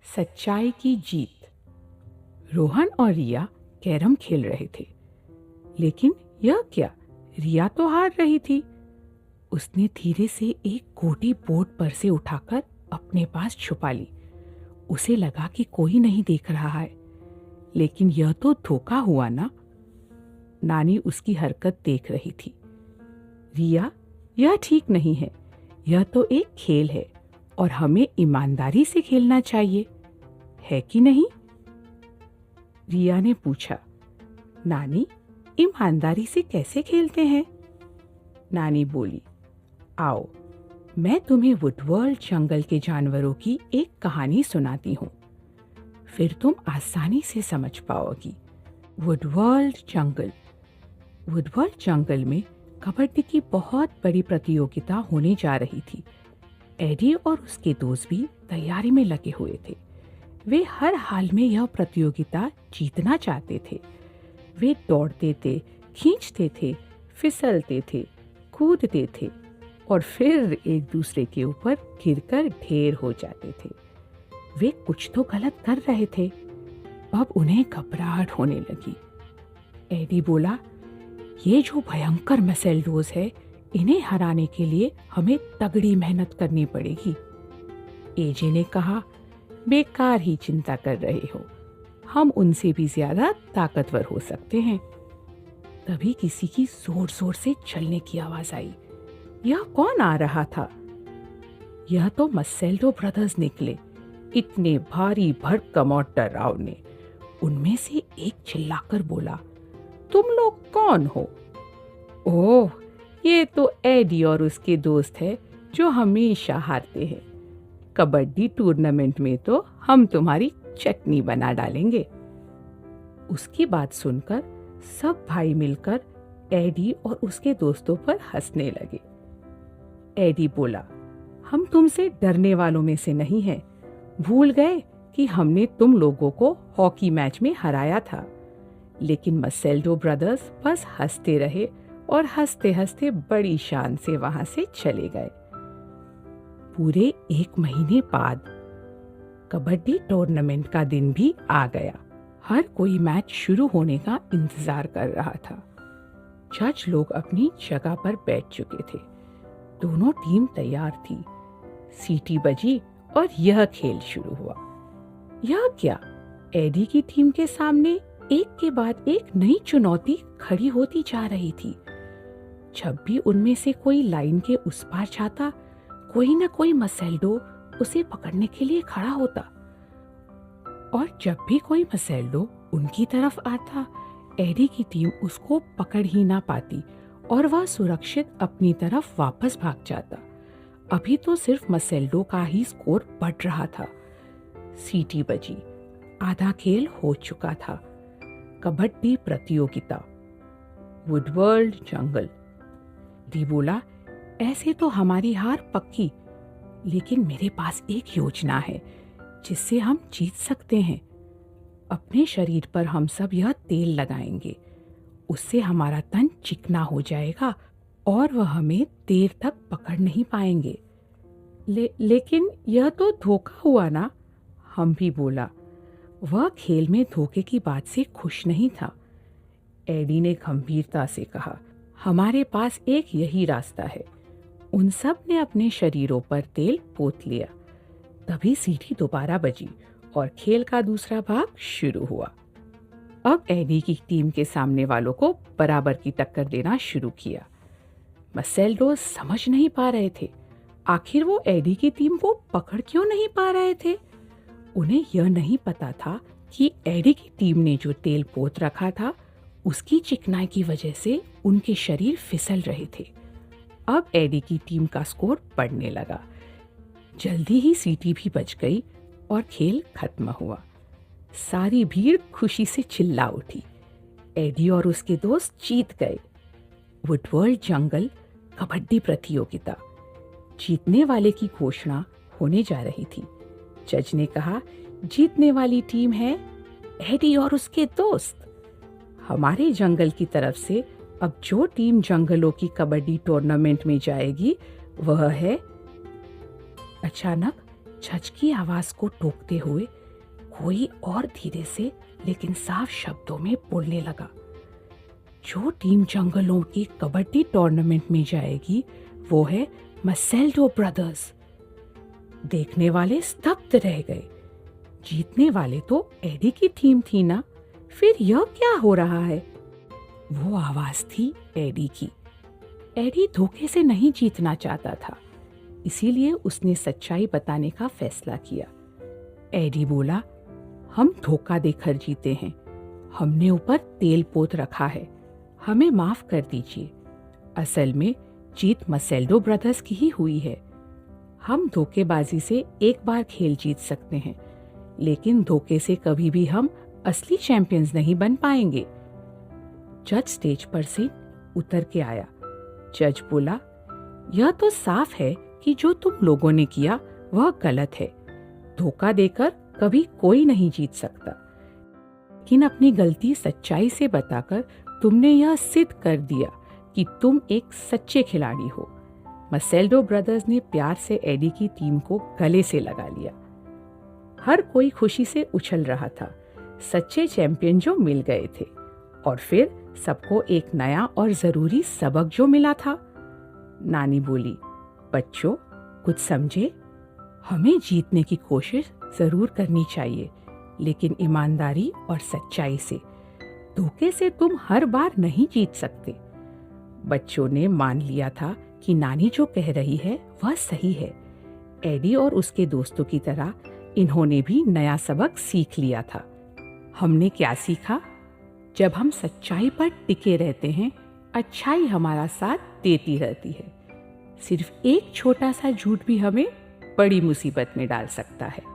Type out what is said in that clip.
सच्चाई की जीत। रोहन और रिया कैरम खेल रहे थे, लेकिन यह क्या, रिया तो हार रही थी। उसने धीरे से एक गोटी बोर्ड पर से उठाकर अपने पास छुपा ली। उसे लगा कि कोई नहीं देख रहा है, लेकिन यह तो धोखा हुआ ना। नानी उसकी हरकत देख रही थी। रिया, यह ठीक नहीं है। यह तो एक खेल है और हमें ईमानदारी से खेलना चाहिए, है कि नहीं? रिया ने पूछा। नानी, ईमानदारी से कैसे खेलते हैं? नानी बोली, आओ, मैं तुम्हें वुडवर्ल्ड जंगल के जानवरों की एक कहानी सुनाती हूँ, फिर तुम आसानी से समझ पाओगी। वुडवर्ल्ड जंगल। वुडवर्ल्ड जंगल में कबड्डी की बहुत बड़ी प्रतियोगिता होने जा रही थी। एडी और उसके दोस्त भी तैयारी में लगे हुए थे। वे हर हाल में यह प्रतियोगिता जीतना चाहते थे। वे दौड़ते थे, खींचते थे, फिसलते थे, कूदते थे और फिर एक दूसरे के ऊपर गिरकर ढेर हो जाते थे। वे कुछ तो गलत कर रहे थे। अब उन्हें घबराहट होने लगी। एडी बोला, ये जो भयंकर मसेल्डोज है, इन्हें हराने के लिए हमें तगड़ी मेहनत करनी पड़ेगी। एजे ने कहा, बेकार ही चिंता कर रहे हो, हम उनसे भी ज्यादा ताकतवर हो सकते हैं। तभी किसी की जोर जोर से चलने की आवाज आई। यह कौन आ रहा था? यह तो मसेल्डो ब्रदर्स निकले, इतने भारी भरकम और डरावने। उनमें से एक चिल्लाकर बोला, तुम लोग कौन हो? ओह, ये तो एडी और उसके दोस्त है जो हमेशा हारते हैं। कबड्डी टूर्नामेंट में तो हम तुम्हारी चटनी बना डालेंगे। उसकी बात सुनकर सब भाई मिलकर एडी और उसके दोस्तों पर हंसने लगे। एडी बोला, हम तुमसे डरने वालों में से नहीं हैं। भूल गए कि हमने तुम लोगों को हॉकी मैच में हराया था। लेकिन मसेल्डो ब्रदर्स बस हंसते रहे और हंसते हंसते बड़ी शान से वहां से चले गए। पूरे 1 महीने बाद कबड्डी टूर्नामेंट का दिन भी आ गया। हर कोई मैच शुरू होने का इंतजार कर रहा था। जज लोग अपनी जगह पर बैठ चुके थे। दोनों टीम तैयार थी। सीटी बजी और यह खेल शुरू हुआ। यह क्या, एडी की टीम के सामने एक के बाद एक नई चुनौती खड़ी होती जा रही थी। जब भी उनमें से कोई लाइन के उस पार जाता, कोई न कोई मसेल्डो उसे पकड़ने के लिए खड़ा होता, और जब भी कोई मसेल्डो उनकी तरफ आता, एडी की टीम उसको पकड़ ही ना पाती और वह सुरक्षित अपनी तरफ वापस भाग जाता। अभी तो सिर्फ मसेल्डो का ही स्कोर बढ़ रहा था। सीटी बजी, आधा खेल हो चुका था। कबड्डी प्रतियोगिता, वुडवर्ल्ड जंगल। डी बोला, ऐसे तो हमारी हार पक्की, लेकिन मेरे पास एक योजना है जिससे हम जीत सकते हैं। अपने शरीर पर हम सब यह तेल लगाएंगे, उससे हमारा तन चिकना हो जाएगा और वह हमें देर तक पकड़ नहीं पाएंगे। लेकिन यह तो धोखा हुआ ना, हम भी बोला। वह खेल में धोखे की बात से खुश नहीं था। एडी ने गंभीरता से कहा, हमारे पास एक यही रास्ता है। उन सब ने अपने शरीरों पर तेल पोत लिया। तभी सीटी दोबारा बजी और खेल का दूसरा भाग शुरू हुआ। अब एडी की टीम के सामने वालों को बराबर की टक्कर देना शुरू किया। मसेल्डो समझ नहीं पा रहे थे, आखिर वो एडी की टीम को पकड़ क्यों नहीं पा रहे थे। उन्हें यह नहीं पता था कि एडी की टीम ने जो तेल पोत रखा था, उसकी चिकनाई की वजह से उनके शरीर फिसल रहे थे। अब एडी की टीम का स्कोर बढ़ने लगा। जल्दी ही सीटी भी बज गई और खेल खत्म हुआ। सारी भीड़ खुशी से चिल्ला उठी। एडी और उसके दोस्त जीत गए। वुडवर्ल्ड जंगल कबड्डी प्रतियोगिता। जीतने वाले की घोषणा होने जा रही थी। जज ने कहा, जीतने वाली टीम है एडी और उसके दोस्त। हमारे जंगल की तरफ से अब जो टीम जंगलों की कबड्डी टूर्नामेंट में जाएगी वह है। अचानक जज की आवाज को टोकते हुए कोई और धीरे से लेकिन साफ शब्दों में बोलने लगा, जो टीम जंगलों की कबड्डी टूर्नामेंट में जाएगी वो है मसेल्डो ब्रदर्स। देखने वाले स्तब्ध रह गए। जीतने वाले तो एडी की टीम थी ना, फिर यह क्या हो रहा है? वो आवाज थी एडी की। एडी धोखे से नहीं जीतना चाहता था, इसीलिए उसने सच्चाई बताने का फैसला किया। एडी बोला, हम धोखा देकर जीते हैं, हमने ऊपर तेल पोत रखा है, हमें माफ कर दीजिए। असल में जीत मसेल्डो ब्रदर्स की ही हुई है। हम धोखेबाजी से एक बार खेल जीत सकते हैं, लेकिन धोखे से कभी भी हम असली चैंपियंस नहीं बन पाएंगे। जज स्टेज पर से उतर के आया। जज बोला, यह तो साफ है कि जो तुम लोगों ने किया वह गलत है। धोखा देकर कभी कोई नहीं जीत सकता, लेकिन अपनी गलती सच्चाई से बताकर तुमने यह सिद्ध कर दिया कि तुम एक सच्चे खिलाड़ी हो। मसेल्डो ब्रदर्स ने प्यार से एडी की टीम को गले से लगा लिया। हर कोई खुशी से उछल रहा था। सच्चे चैंपियन जो मिल गए थे, और फिर सबको एक नया और जरूरी सबक जो मिला था। नानी बोली, बच्चों कुछ समझे, हमें जीतने की कोशिश जरूर करनी चाहिए, लेकिन ईमानदारी और सच्चाई से। धोखे से तुम हर बार नहीं जीत सकते। बच्चों ने मान लिया था कि नानी जो कह रही है वह सही है। एडी और उसके दोस्तों की तरह इन्होंने भी नया सबक सीख लिया था। हमने क्या सीखा? जब हम सच्चाई पर टिके रहते हैं, अच्छाई हमारा साथ देती रहती है। सिर्फ एक छोटा सा झूठ भी हमें बड़ी मुसीबत में डाल सकता है।